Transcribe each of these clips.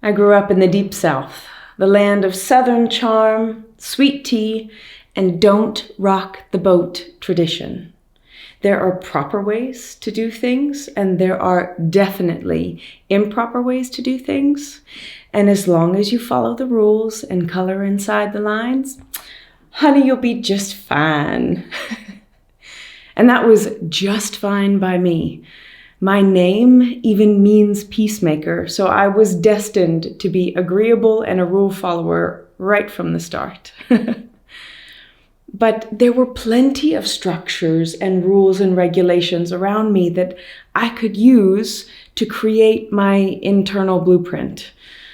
I grew up in the Deep South, the land of Southern charm, sweet tea, and don't rock the boat tradition. There are proper ways to do things, and there are definitely improper ways to do things. And as long as you follow the rules and color inside the lines, honey, you'll be just fine. And that was just fine by me. My name even means peacemaker, so I was destined to be agreeable and a rule follower right from the start. But there were plenty of structures and rules and regulations around me that I could use to create my internal blueprint,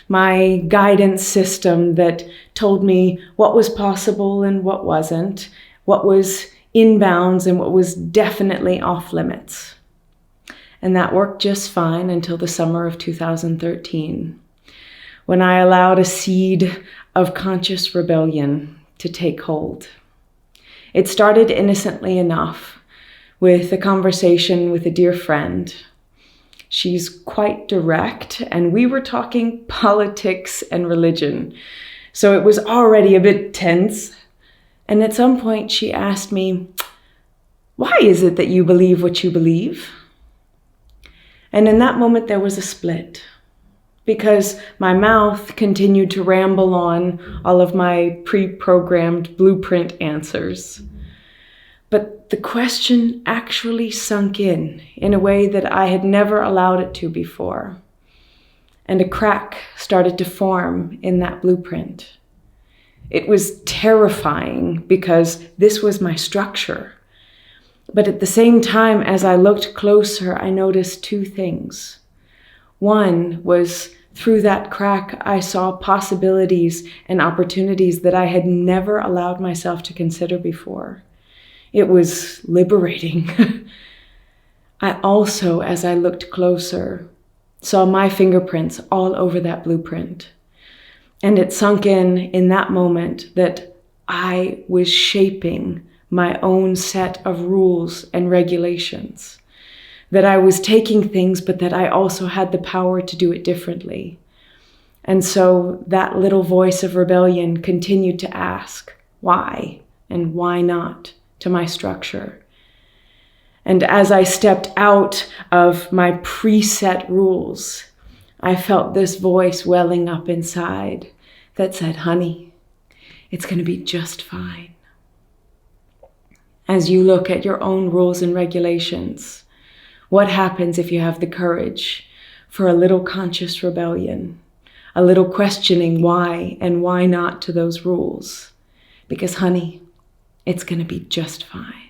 my guidance system that told me what was possible and what wasn't, what was in bounds and what was definitely off limits. And that worked just fine until the summer of 2013, when I allowed a seed of conscious rebellion to take hold. It started innocently enough with a conversation with a dear friend. She's quite direct, and we were talking politics and religion, so it was already a bit tense. And at some point she asked me, "Why is it that you believe what you believe?" And in that moment there was a split, because my mouth continued to ramble on all of my pre-programmed blueprint answers. But the question actually sunk in a way that I had never allowed it to before. And a crack started to form in that blueprint. It was terrifying because this was my structure. But at the same time, as I looked closer, I noticed two things. One was, through that crack, I saw possibilities and opportunities that I had never allowed myself to consider before. It was liberating. I also, as I looked closer, saw my fingerprints all over that blueprint. And it sunk in that moment that I was shaping my own set of rules and regulations, that I was taking things, but that I also had the power to do it differently. And so that little voice of rebellion continued to ask, why and why not, to my structure. And as I stepped out of my preset rules, I felt this voice welling up inside that said, "Honey, it's going to be just fine." As you look at your own rules and regulations, what happens if you have the courage for a little conscious rebellion, a little questioning why and why not to those rules? Because, honey, it's going to be just fine.